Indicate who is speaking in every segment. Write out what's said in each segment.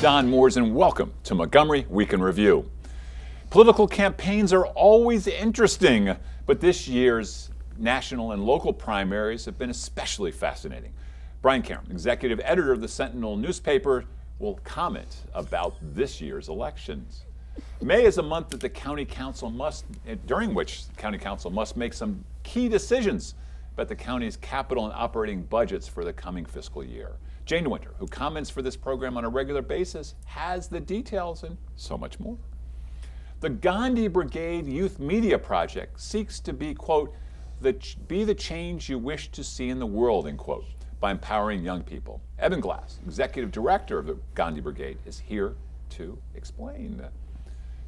Speaker 1: Don Moores, and welcome to Montgomery Week in Review. Political campaigns are always interesting, but this year's national and local primaries have been especially fascinating. Brian Karem, executive editor of the Sentinel newspaper, will comment about this year's elections. May is a month that the county council during which the county council must make some key decisions about the county's capital and operating budgets for the coming fiscal year. Jane Winter, who comments for this program on a regular basis, has the details and so much more. The Gandhi Brigade Youth Media Project seeks to be, quote, be the change you wish to see in the world, end quote, by empowering young people. Evan Glass, executive director of the Gandhi Brigade, is here to explain.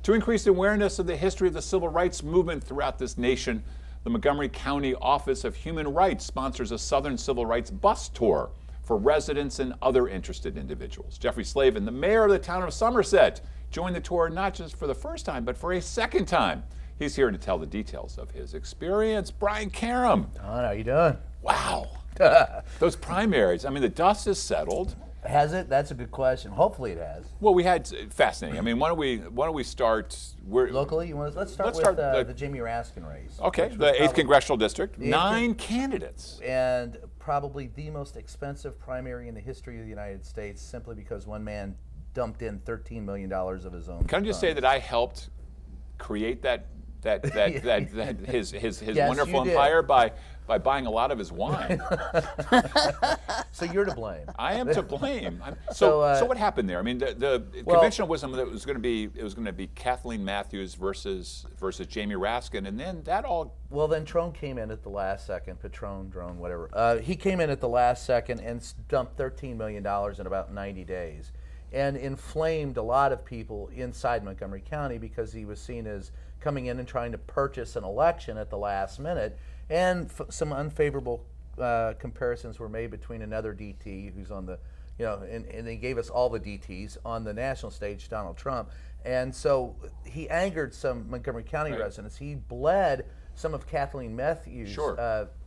Speaker 1: To increase awareness of the history of the civil rights movement throughout this nation, the Montgomery County Office of Human Rights sponsors a Southern Civil Rights bus tour for residents and other interested individuals. Jeffrey Slavin, the mayor of the town of Somerset, joined the tour not just for the first time, but for a second time. He's here to tell the details of his experience. Brian Karem.
Speaker 2: Don, how you doing?
Speaker 1: Wow. Those primaries, I mean, the dust is settled.
Speaker 2: Has it? That's a good question. Hopefully it has.
Speaker 1: Well, we had fascinating. I mean, why don't we start
Speaker 2: locally? Let's start with the Jamie Raskin race.
Speaker 1: Okay, the 8th Congressional District. 9 candidates.
Speaker 2: And probably the most expensive primary in the history of the United States, simply because one man dumped in $13 million of his own.
Speaker 1: Can I just say that I helped create his
Speaker 2: yes,
Speaker 1: wonderful empire by buying a lot of his wine.
Speaker 2: So you're to blame.
Speaker 1: I am to blame. So what happened there? I mean, the conventional wisdom that it was going to be Kathleen Matthews versus Jamie Raskin, and then that all.
Speaker 2: Well, then Trone came in at the last second. Drone, whatever. He came in at the last second and dumped $13 million in about 90 days, and inflamed a lot of people inside Montgomery County because he was seen as coming in and trying to purchase an election at the last minute. And some unfavorable comparisons were made between another DT who's on the, and they gave us all the DTs on the national stage, Donald Trump. And so he angered some Montgomery County residents. He bled some of Kathleen Matthews'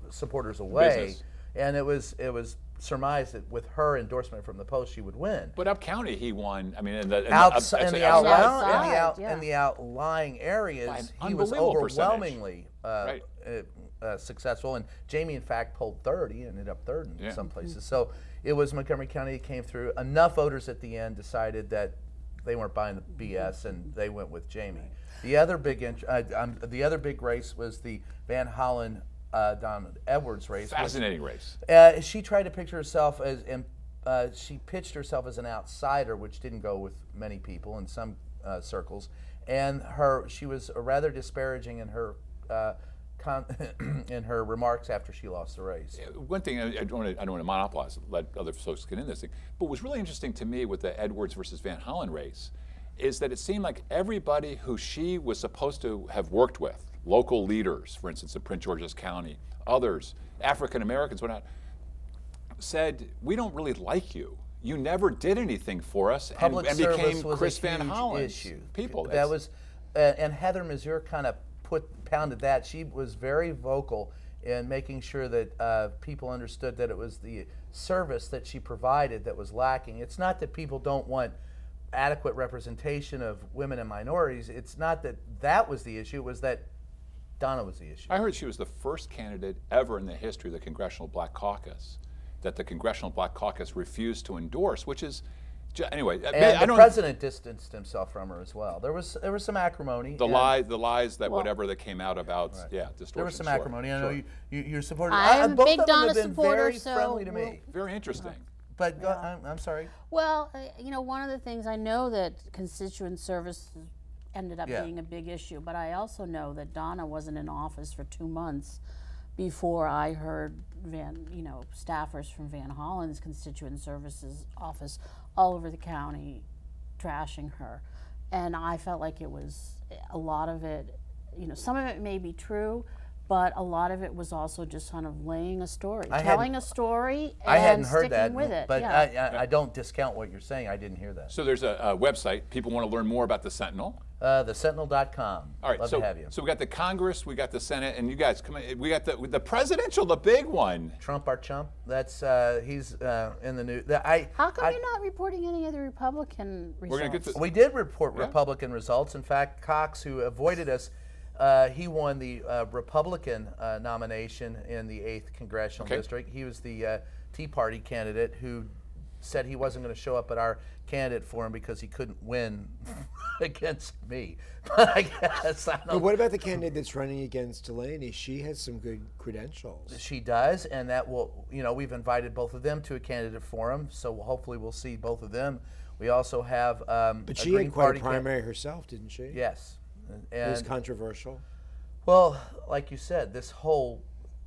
Speaker 2: supporters away.
Speaker 1: Business.
Speaker 2: And it was surmised that with her endorsement from the Post, she would win.
Speaker 1: But up county, he won. I mean, in the
Speaker 2: outlying areas, he was overwhelmingly successful. And Jamie, in fact, polled third. He ended up third in some places. So it was Montgomery County that came through. Enough voters at the end decided that they weren't buying the BS, and they went with Jamie. The other big race was the Van Hollen Don Edwards race.
Speaker 1: Fascinating race.
Speaker 2: She tried to picture herself as, she pitched herself as an outsider, which didn't go with many people in some circles. And she was rather disparaging in her in her remarks after she lost the race.
Speaker 1: One thing, I don't want to monopolize, let other folks get in this thing, but what was really interesting to me with the Edwards versus Van Hollen race is that it seemed like everybody who she was supposed to have worked with, local leaders, for instance, in Prince George's County, others, African Americans, whatnot, said, we don't really like you. You never did anything for us, and became Chris Van Hollen's people.
Speaker 2: That was, and Heather Mazur kind of pounded that. She was very vocal in making sure that people understood that it was the service that she provided that was lacking. It's not that people don't want adequate representation of women and minorities. It's not that that was the issue. It was that Donna was the issue.
Speaker 1: I heard she was the first candidate ever in the history of the Congressional Black Caucus that the Congressional Black Caucus refused to endorse, which is, anyway.
Speaker 2: And the president distanced himself from her as well. There was some acrimony.
Speaker 1: The lies that whatever that came out about, distortion.
Speaker 2: There was some acrimony. I know you're supporting.
Speaker 3: I'm a big Donna
Speaker 2: supporter.
Speaker 3: Very
Speaker 2: friendly to me.
Speaker 1: Very interesting.
Speaker 2: But I'm sorry.
Speaker 3: Well, one of the things I know that constituent service ended up being a big issue, but I also know that Donna wasn't in office for 2 months before I heard staffers from Van Hollen's constituent services office all over the county trashing her. And I felt like it was a lot of it, some of it may be true, but a lot of it was also just kind of laying a story,
Speaker 2: I
Speaker 3: telling a story, and
Speaker 2: I hadn't heard
Speaker 3: sticking
Speaker 2: that,
Speaker 3: with it.
Speaker 2: but
Speaker 3: Yeah.
Speaker 2: I don't discount what you're saying. I didn't hear that.
Speaker 1: So there's a website. People want to learn more about the Sentinel.
Speaker 2: TheSentinel.com.
Speaker 1: All right,
Speaker 2: Love
Speaker 1: so,
Speaker 2: to have you.
Speaker 1: so we got the Congress, we got the Senate, and you guys come in. We got the presidential, the big one.
Speaker 2: Trump, our chump. That's he's in the news.
Speaker 3: How come you're not reporting any of the Republican results?
Speaker 1: We're gonna get to.
Speaker 2: We did report Republican results. In fact, Cox, who avoided us, he won the Republican nomination in the 8th Congressional District. He was the Tea Party candidate who said he wasn't going to show up at our candidate forum because he couldn't win against me. But I guess I don't.
Speaker 4: But what about the candidate that's running against Delaney? She has some good credentials.
Speaker 2: She does, and that will, we've invited both of them to a candidate forum, so hopefully we'll see both of them. We also have
Speaker 4: But she had quite a primary herself, didn't she?
Speaker 2: Yes. And
Speaker 4: it was controversial.
Speaker 2: Well, like you said, this whole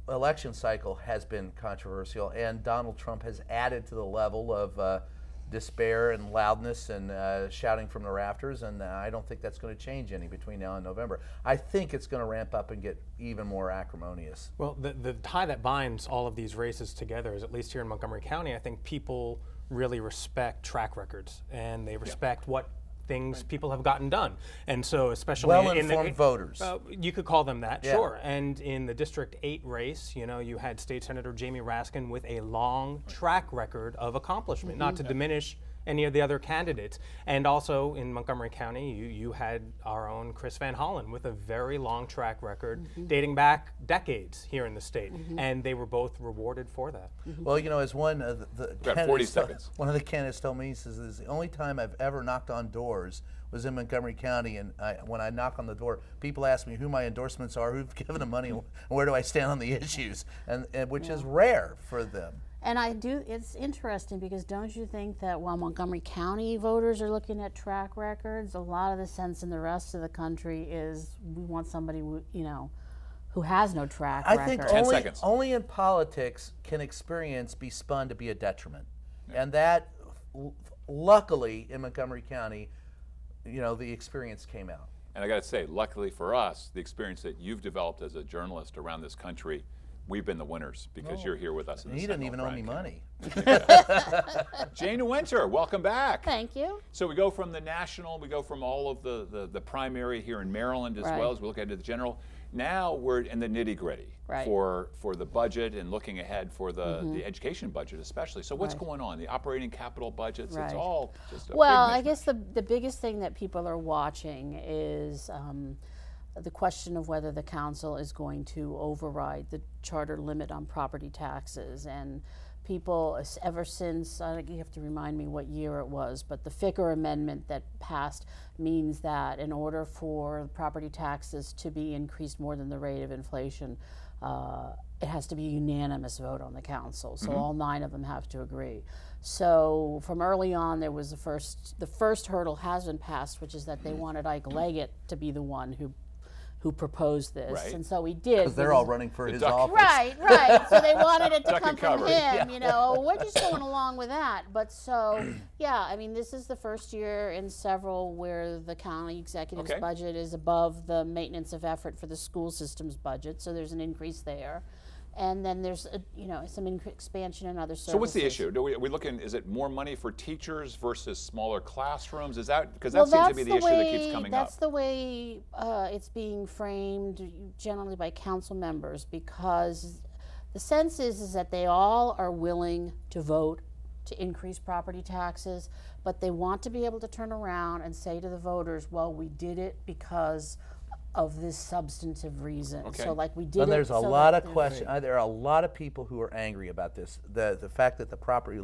Speaker 2: election cycle has been controversial, and Donald Trump has added to the level of despair and loudness and shouting from the rafters, and I don't think that's going to change any between now and November. I think it's going to ramp up and get even more acrimonious.
Speaker 5: Well, the tie that binds all of these races together is, at least here in Montgomery County, I think people really respect track records, and they respect what things people have gotten done. And so especially
Speaker 2: well-informed voters.
Speaker 5: You could call them that, sure. And in the District 8 race, you had State Senator Jamie Raskin with a long track record of accomplishment, not to diminish any of the other candidates. And also in Montgomery County, you had our own Chris Van Hollen with a very long track record dating back decades here in the state. And they were both rewarded for that.
Speaker 2: Well, as one of the
Speaker 1: About 40 seconds.
Speaker 2: One of the candidates told me, he says, "This is the only time I've ever knocked on doors was in Montgomery County, and when I knock on the door, people ask me who my endorsements are, who've given them money, and where do I stand on the issues," and which is rare for them.
Speaker 3: And it's interesting because don't you think that while Montgomery County voters are looking at track records, a lot of the sense in the rest of the country is we want somebody, who has no track record.
Speaker 2: I think only in politics can experience be spun to be a detriment. And that, luckily, in Montgomery County, the experience came out.
Speaker 1: And I got to say, luckily for us, the experience that you've developed as a journalist around this country, we've been the winners because you're here with us.
Speaker 2: He didn't even owe me money.
Speaker 1: Jane Winter, welcome back.
Speaker 3: Thank you.
Speaker 1: So we go from the national, we go from all of the primary here in Maryland as well as we look ahead to the general. Now we're in the nitty-gritty for the budget and looking ahead for the education budget especially. So what's going on? The operating capital budgets, it's all just a
Speaker 3: I guess the biggest thing that people are watching is the question of whether the council is going to override the charter limit on property taxes. And people, ever since, you have to remind me what year it was, but the Ficker Amendment that passed means that in order for property taxes to be increased more than the rate of inflation, it has to be a unanimous vote on the council. So all 9 of them have to agree. So from early on, there was the first hurdle has been passed, which is that they wanted Ike Leggett to be the one who proposed this, and so we did.
Speaker 2: Because they're all running for his office.
Speaker 3: Right. So they wanted it to come from him. We're just going along with that. But so, this is the first year in several where the county executive's budget is above the maintenance of effort for the school system's budget. So there's an increase there. And then there's some expansion in other services.
Speaker 1: So what's the issue? Are we looking? Is it more money for teachers versus smaller classrooms? Is that because that seems to be the issue that keeps coming up?
Speaker 3: That's the way it's being framed generally by council members, because the sense is that they all are willing to vote to increase property taxes, but they want to be able to turn around and say to the voters, "Well, we did it because of this substantive reason." So like we did.
Speaker 2: And there's a lot of questions. There are a lot of people who are angry about this. The fact that the property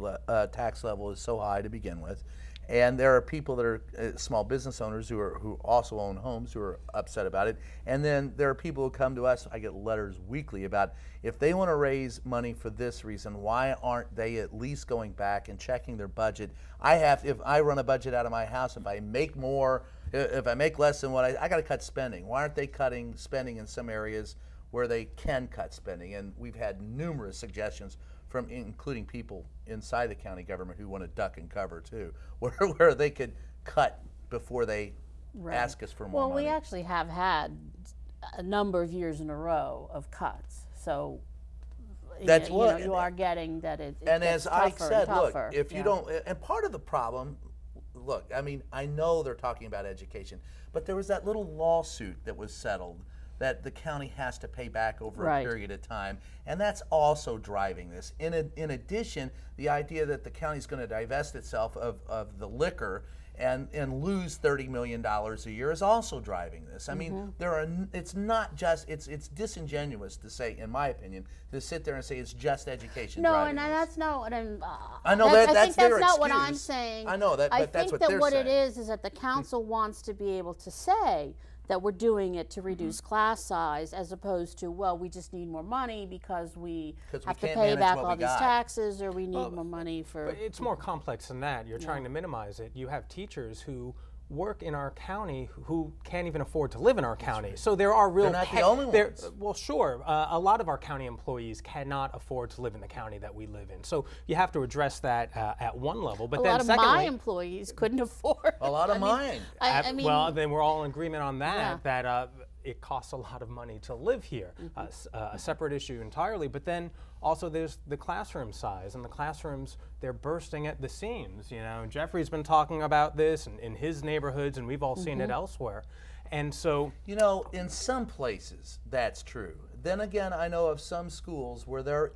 Speaker 2: tax level is so high to begin with, and there are people that are small business owners who also own homes who are upset about it. And then there are people who come to us. I get letters weekly about if they want to raise money for this reason, why aren't they at least going back and checking their budget? If I run a budget out of my house, if I make more. If I make less than what I got to cut spending. Why aren't they cutting spending in some areas where they can cut spending? And we've had numerous suggestions from including people inside the county government who want to duck and cover too, where they could cut before they ask us for more money.
Speaker 3: Well, we actually have had a number of years in a row of cuts. So
Speaker 2: That's what
Speaker 3: you are getting that it
Speaker 2: and
Speaker 3: gets
Speaker 2: as Ike
Speaker 3: tougher
Speaker 2: said,
Speaker 3: and
Speaker 2: look,
Speaker 3: tougher.
Speaker 2: if you don't, and part of the problem, look, I mean, I know they're talking about education, but there was that little lawsuit that was settled that the county has to pay back over a period of time, and that's also driving this. In addition, the idea that the county's going to divest itself of the liquor and lose $30 million a year is also driving this. I mean, it's not just, it's disingenuous to say, in my opinion, to sit there and say it's just education driving this.
Speaker 3: That's not what I'm,
Speaker 2: I know
Speaker 3: I
Speaker 2: that's
Speaker 3: think
Speaker 2: their
Speaker 3: that's not what
Speaker 2: excuse.
Speaker 3: I'm saying.
Speaker 2: I know that, but that's what they're saying.
Speaker 3: I think that what it is that the council wants to be able to say that we're doing it to reduce class size, as opposed to, well, we just need more money because we have to pay back all these taxes, or we need more money for...
Speaker 5: But it's more complex than that. You're trying to minimize it. You have teachers who work in our county who can't even afford to live in our county. So there are real...
Speaker 2: They're not the only ones.
Speaker 5: Well, sure. A lot of our county employees cannot afford to live in the county that we live in. So you have to address that at one level. But
Speaker 3: a lot of my employees couldn't afford.
Speaker 2: A lot of mine.
Speaker 3: I mean,
Speaker 5: well, then we're all in agreement on that, that it costs a lot of money to live here. A separate issue entirely. But then also there's the classroom size, and the classrooms, they're bursting at the seams. You know, Jeffrey's been talking about this in his neighborhoods, and we've all seen it elsewhere. And so,
Speaker 2: you know, in some places that's true. Then again, I know of some schools where they're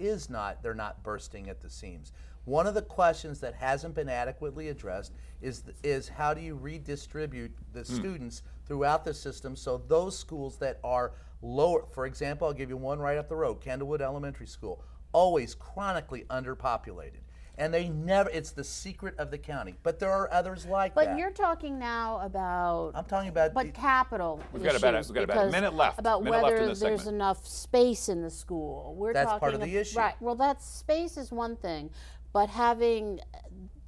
Speaker 2: not bursting at the seams. One of the questions that hasn't been adequately addressed is how do you redistribute the students throughout the system, so those schools that are lower, for example, I'll give you one right up the road, Candlewood Elementary School, always chronically underpopulated. And they never, it's the secret of the county. But there are others like that.
Speaker 3: But you're talking now about...
Speaker 2: I'm talking about...
Speaker 3: But capital
Speaker 1: We've got about a minute left.
Speaker 3: About whether there's enough space in the school.
Speaker 2: That's part of the issue.
Speaker 3: Right. Well, that space is one thing, but having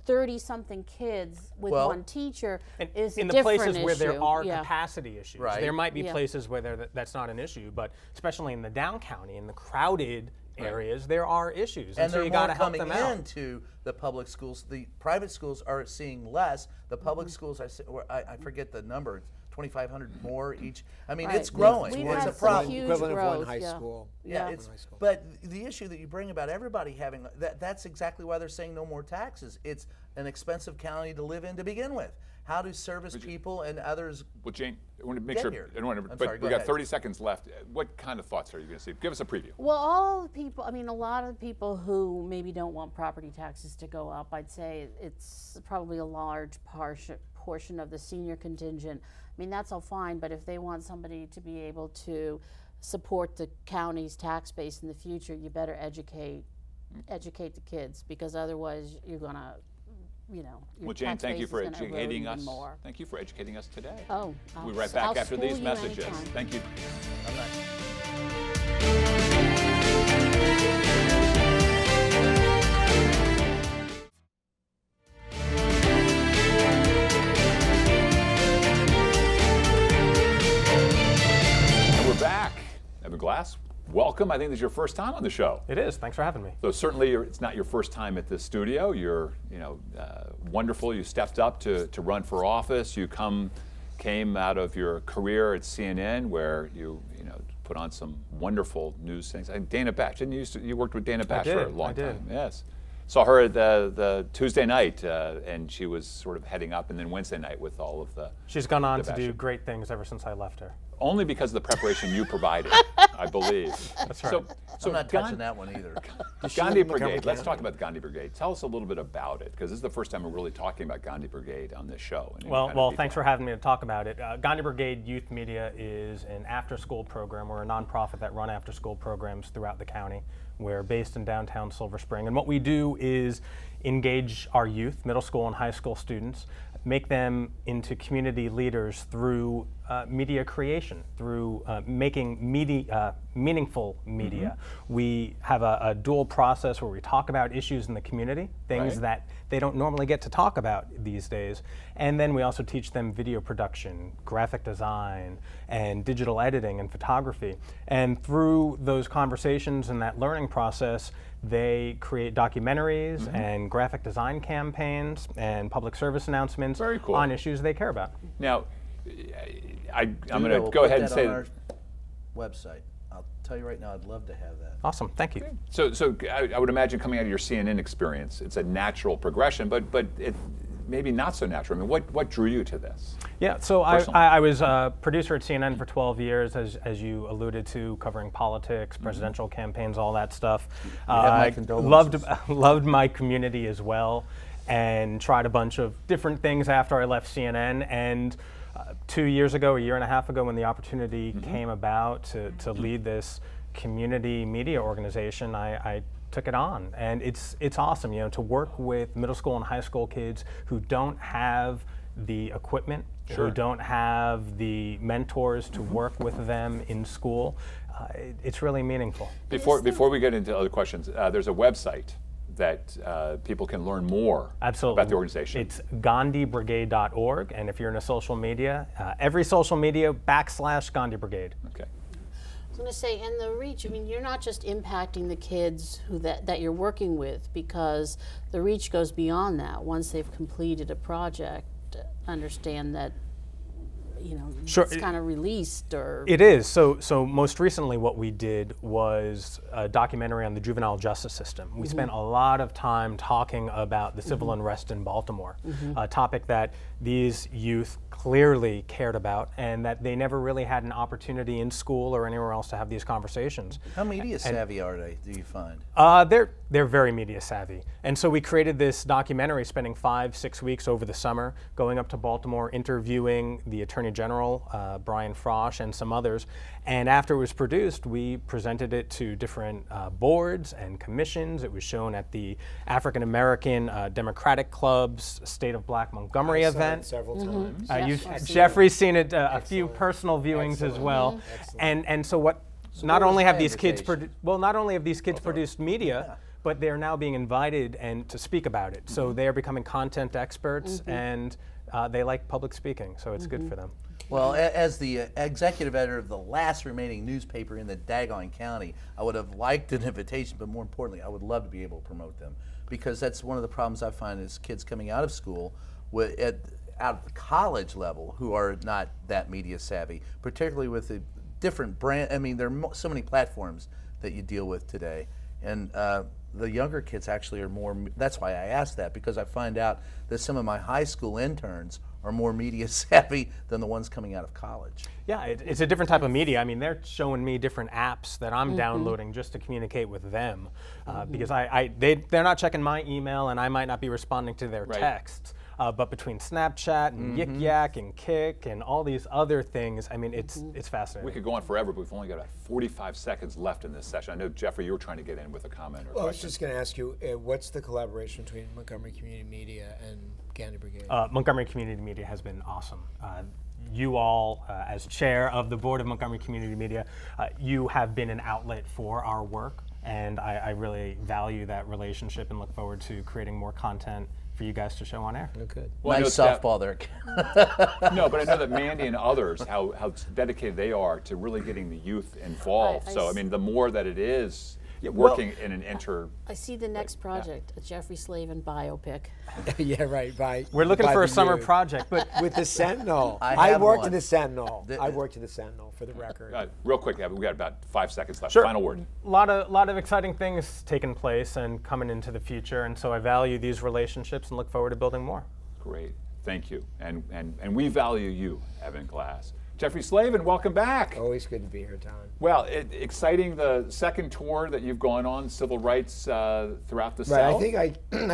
Speaker 3: 30-something kids with one teacher is a different issue.
Speaker 5: In the places where there are capacity issues.
Speaker 2: Right.
Speaker 5: There might be places where that's not an issue, but especially in the down county, in the crowded areas, there are issues, and so you got to help them out.
Speaker 2: Coming into the public schools. The private schools are seeing less. The public schools, I forget the number, 2,500 more each. I mean, it's growing. It's a problem.
Speaker 4: Equivalent of one high school.
Speaker 2: Yeah, but the issue that you bring about everybody having that's exactly why they're saying no more taxes. It's an expensive county to live in to begin with. How to service people and others.
Speaker 1: Well, Jane, I want to make sure. But we got 30 seconds left. What kind of thoughts are you going to see? Give us a preview.
Speaker 3: Well, all the people, I mean, a lot of the people who maybe don't want property taxes to go up, I'd say it's probably a large portion of the senior contingent. I mean, that's all fine, but if they want somebody to be able to support the county's tax base in the future, you better educate the kids, because otherwise you're going to, you know,
Speaker 1: well, Jane, thank you for educating us. Thank you for educating us today.
Speaker 3: Oh,
Speaker 1: we'll be right back after these messages. Thank you. And we're back. Evan Glass, welcome. I think this is your first time on the show.
Speaker 5: It is. Thanks for having me.
Speaker 1: So certainly it's not your first time at this studio. You're, wonderful. You stepped up to run for office. You came out of your career at CNN, where you put on some wonderful news things. Dana Batch, didn't you worked with Dana Batch for a long time? Yes. Saw her at the Tuesday night, and she was sort of heading up, and then Wednesday night with all of the...
Speaker 5: She's gone on to do great things ever since I left her.
Speaker 1: Only because of the preparation you provided, I believe.
Speaker 5: That's right.
Speaker 2: So I'm not touching that one either.
Speaker 1: Gandhi Brigade, let's talk about the Gandhi Brigade. Tell us a little bit about it, because this is the first time we're really talking about Gandhi Brigade on this show.
Speaker 5: Well, thanks for having me to talk about it. Gandhi Brigade Youth Media is an after-school program. We're a nonprofit that run after-school programs throughout the county. We're based in downtown Silver Spring, and what we do is engage our youth, middle school and high school students, make them into community leaders through media creation, through making meaningful media. We have a dual process where we talk about issues in the community, things that they don't normally get to talk about these days. And then we also teach them video production, graphic design, and digital editing and photography. And through those conversations and that learning process, they create documentaries and graphic design campaigns and public service announcements on issues they care about.
Speaker 1: Now, I'm going to go ahead and say
Speaker 2: website. I'll tell you right now, I'd love to have that.
Speaker 5: Awesome, thank you.
Speaker 1: So I would imagine coming out of your CNN experience, it's a natural progression, but it maybe not so natural. I mean, what drew you to this?
Speaker 5: Yeah, so I was a producer at CNN for 12 years, as you alluded to, covering politics, presidential campaigns, all that stuff.
Speaker 2: My
Speaker 5: loved my community as well, and tried a bunch of different things after I left CNN. And 2 years ago, a year and a half ago, when the opportunity came about to lead this community media organization, I took it on, and it's awesome, to work with middle school and high school kids who don't have the equipment, who don't have the mentors to work with them in school. It's really meaningful.
Speaker 1: Before we get into other questions, there's a website that people can learn more about the organization.
Speaker 5: It's GandhiBrigade.org, and if you're in a social media, every social media / Gandhi Brigade.
Speaker 1: Okay.
Speaker 3: I was going to say, and the reach, I mean, you're not just impacting the kids that you're working with, because the reach goes beyond that. Once they've completed a project, understand that, it's kind of released, or...
Speaker 5: It is. So most recently what we did was a documentary on the juvenile justice system. We spent a lot of time talking about the civil unrest in Baltimore, a topic that these youth clearly cared about, and that they never really had an opportunity in school or anywhere else to have these conversations.
Speaker 2: How media savvy are they, do you find?
Speaker 5: They're very media savvy. And so we created this documentary, spending 5-6 weeks over the summer, going up to Baltimore, interviewing the Attorney General, Brian Frosh, and some others. And after it was produced, we presented it to different boards and commissions. It was shown at the African American Democratic Club's State of Black Montgomery event.
Speaker 4: Several times.
Speaker 5: Jeffrey's seen it a few personal viewings as well. And so what? Not only have these kids produced media, but they're now being invited and to speak about it. So they are becoming content experts, and they like public speaking. So it's good for them.
Speaker 2: Well, as the executive editor of the last remaining newspaper in the Daggone County, I would have liked an invitation, but more importantly, I would love to be able to promote them, because that's one of the problems I find is kids coming out of school out of the college level who are not that media savvy, particularly with the different brand. I mean, there are so many platforms that you deal with today, and the younger kids actually are more. That's why I asked that, because I find out that some of my high school interns are more media savvy than the ones coming out of college.
Speaker 5: Yeah, it's a different type of media. I mean, they're showing me different apps that I'm downloading just to communicate with them, because they're not checking my email, and I might not be responding to their texts. But between Snapchat and Yik Yak and Kik and all these other things, I mean, it's fascinating.
Speaker 1: We could go on forever, but we've only got about 45 seconds left in this session. I know, Jeffrey, you were trying to get in with a comment or
Speaker 4: Well, I was
Speaker 1: question.
Speaker 4: just going to ask you, what's the collaboration between Montgomery Community Media and Gandhi Brigade?
Speaker 5: Montgomery Community Media has been awesome. You all, as chair of the board of Montgomery Community Media, you have been an outlet for our work, and I really value that relationship and look forward to creating more content for you guys to show on air.
Speaker 4: Oh, good.
Speaker 1: Well,
Speaker 2: Nice softball there.
Speaker 1: No, but I know that Mandy and others, how dedicated they are to really getting the youth involved. So, I mean, the more that it is working in an
Speaker 3: I see the next project, a Jeffrey Slavin biopic.
Speaker 4: Yeah, right.
Speaker 5: We're looking
Speaker 4: by
Speaker 5: for a
Speaker 4: the
Speaker 5: summer
Speaker 4: youth.
Speaker 5: project, but
Speaker 4: With the Sentinel.
Speaker 2: I
Speaker 4: worked
Speaker 2: one.
Speaker 4: in the Sentinel. I worked in the Sentinel, for the record.
Speaker 1: real quick, we got about 5 seconds left.
Speaker 5: Sure.
Speaker 1: Final word.
Speaker 5: A lot of exciting things taking place and coming into the future, and so I value these relationships and look forward to building more.
Speaker 1: Great. Thank you. And we value you, Evan Glass. Jeffrey Slavin, welcome back.
Speaker 4: Always good to be here, Don.
Speaker 1: Well, exciting, the second tour that you've gone on, civil rights throughout the South.
Speaker 4: I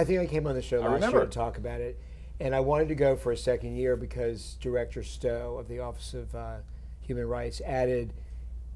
Speaker 4: think I came on the show last
Speaker 1: remember.
Speaker 4: year to talk about it, and I wanted to go for a second year because Director Stowe of the Office of Human Rights added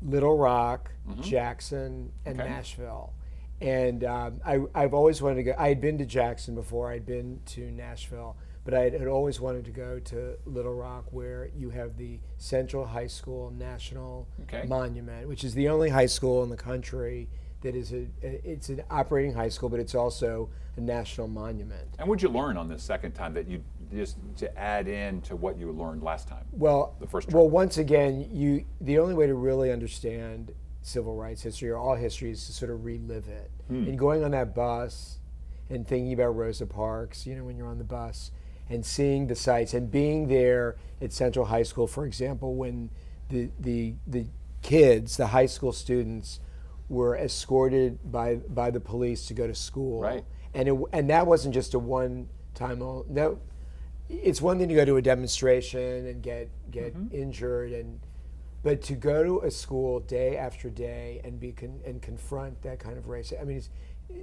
Speaker 4: Little Rock, Jackson, and Nashville. And I've always wanted to go. I had been to Jackson before. I'd been to Nashville. But I had always wanted to go to Little Rock, where you have the Central High School National Monument, which is the only high school in the country that is it's an operating high school, but it's also a national monument.
Speaker 1: And what did you learn on this second time that you just to add in to what you learned last time?
Speaker 4: Well,
Speaker 1: the first trip?
Speaker 4: Well, once again, the only way to really understand civil rights history or all history is to sort of relive it. And going on that bus and thinking about Rosa Parks, when you're on the bus, and seeing the sites and being there at Central High School, for example, when the kids, the high school students, were escorted by the police to go to school.
Speaker 1: Right.
Speaker 4: And that wasn't just a one-time. No, it's one thing to go to a demonstration and get injured, but to go to a school day after day and confront that kind of racism. I mean,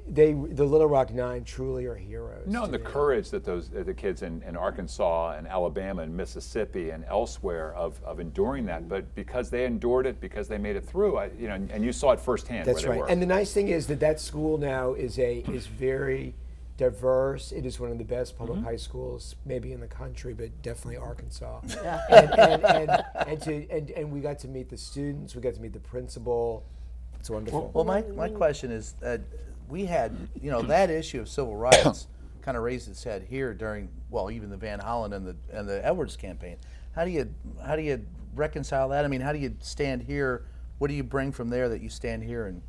Speaker 4: the Little Rock Nine truly are heroes.
Speaker 1: No, and the courage that the kids in Arkansas and Alabama and Mississippi and elsewhere of enduring that, but because they endured it, because they made it through, and you saw it firsthand.
Speaker 4: That's
Speaker 1: where they
Speaker 4: right.
Speaker 1: were.
Speaker 4: And the nice thing is that school now is very diverse. It is one of the best public high schools, maybe in the country, but definitely Arkansas. And we got to meet the students. We got to meet the principal. It's wonderful.
Speaker 2: Well, my question is, we had, that issue of civil rights kind of raised its head here during, even the Van Hollen and the Edwards campaign. How do you reconcile that? I mean, how do you stand here? What do you bring from there that you stand here and?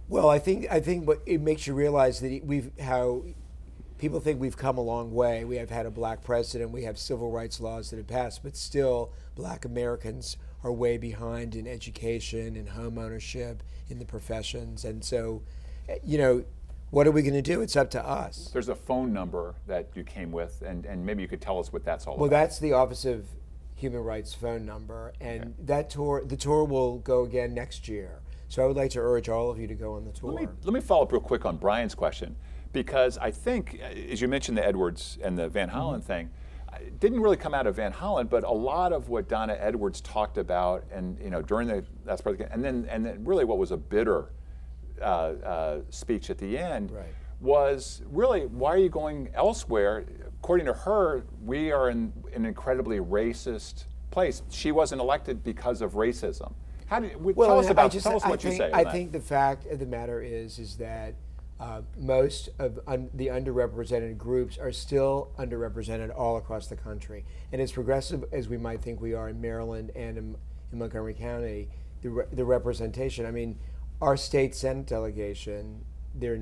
Speaker 4: Well, I think what it makes you realize that how people think we've come a long way. We have had a black president. We have civil rights laws that have passed, but still, black Americans are way behind in education and home ownership, in the professions, and so, what are we going to do? It's up to us.
Speaker 1: There's a phone number that you came with, and maybe you could tell us what that's all about.
Speaker 4: Well, that's the Office of Human Rights phone number, and the tour will go again next year. So I would like to urge all of you to go on the tour.
Speaker 1: Let me follow up real quick on Brian's question, because I think, as you mentioned the Edwards and the Van Hollen thing, it didn't really come out of Van Hollen, but a lot of what Donna Edwards talked about, and during that's part of the, and then really what was a bitter speech at the end, was really, why are you going elsewhere? According to her, we are in an incredibly racist place. She wasn't elected because of racism. Tell us what you say.
Speaker 4: I think the fact of the matter is that most of the underrepresented groups are still underrepresented all across the country. And as progressive as we might think we are in Maryland and in Montgomery County, the representation, I mean, our state Senate delegation, there are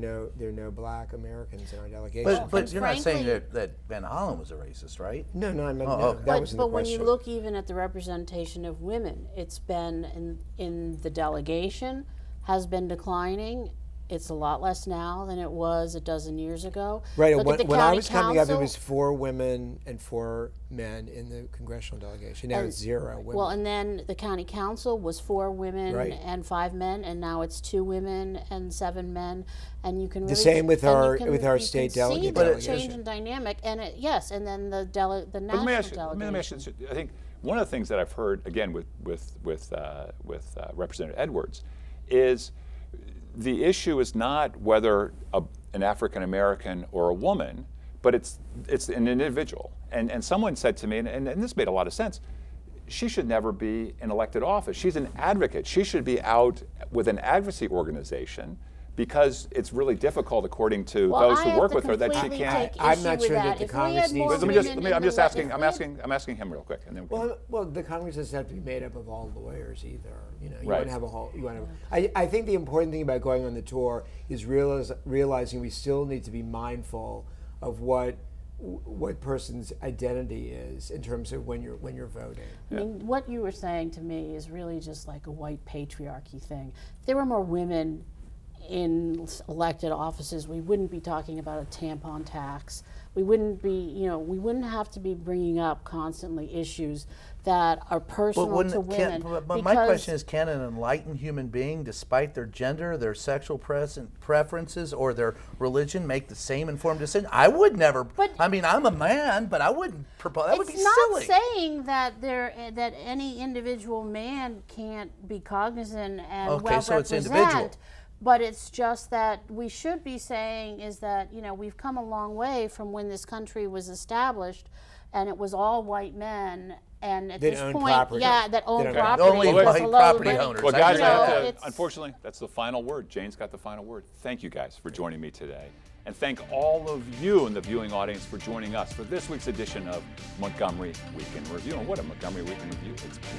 Speaker 4: no black Americans in our delegation.
Speaker 2: But you're not saying that Van Hollen was a racist, right?
Speaker 4: No, I'm not.
Speaker 2: Okay.
Speaker 4: That wasn't the
Speaker 3: But when
Speaker 4: question.
Speaker 3: you look even at the representation of women, it's been in the delegation has been declining. It's a lot less now than it was a dozen years ago.
Speaker 4: Right.
Speaker 3: Look at the
Speaker 4: When I
Speaker 3: county
Speaker 4: was coming up, it
Speaker 3: council.
Speaker 4: was 4 women and 4 men in the congressional delegation. Now it's 0 women.
Speaker 3: Well, and then the county council was 4 women and 5 men, and now it's 2 women and 7 men, and you can really
Speaker 4: the same with our state
Speaker 3: see
Speaker 4: delegate
Speaker 3: the
Speaker 4: delegation.
Speaker 3: change in dynamic, and and then the national delegation.
Speaker 1: Let me ask you, I think one of the things that I've heard again with Representative Edwards is the issue is not whether an African American or a woman, but it's an individual. And someone said to me, and this made a lot of sense, she should never be in elected office. She's an advocate. She should be out with an advocacy organization, because it's really difficult, according to those who work with her, that she can't.
Speaker 4: I'm not sure that the Congress needs.
Speaker 1: I'm asking him real quick, and then.
Speaker 4: Well, the Congress doesn't have to be made up of all lawyers either. You
Speaker 1: Right.
Speaker 4: want to have a whole. I think the important thing about going on the tour is realizing we still need to be mindful of what person's identity is in terms of when you're voting.
Speaker 3: I mean, what you were saying to me is really just like a white patriarchy thing. If there were more women in elected offices, we wouldn't be talking about a tampon tax. We wouldn't be, we wouldn't have to be bringing up constantly issues that are personal to women.
Speaker 2: But my question is, can an enlightened human being, despite their gender, their sexual preferences, or their religion, make the same informed decision? I would never. I mean, I'm a man, but I wouldn't propose. That would be silly.
Speaker 3: It's not saying that any individual man can't be cognizant and well
Speaker 2: so it's
Speaker 3: represent.
Speaker 2: individual.
Speaker 3: But it's just that we should be saying is that, we've come a long way from when this country was established, and it was all white men, and at this point, that own property.
Speaker 2: Only white property owners.
Speaker 1: Well, guys, unfortunately, that's the final word. Jane's got the final word. Thank you guys for joining me today. And thank all of you in the viewing audience for joining us for this week's edition of Montgomery Week in Review. And what a Montgomery Week in Review it's been.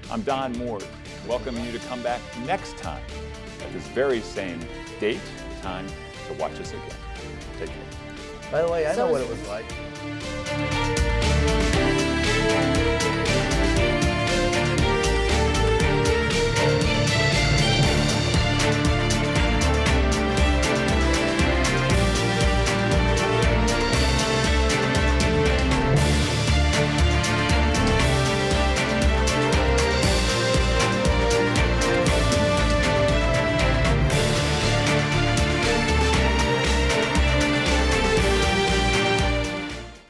Speaker 1: I'm Don Moores, welcoming you to come back next time at this very same date, time to watch us again. Take care.
Speaker 2: By the way, I know what it was like.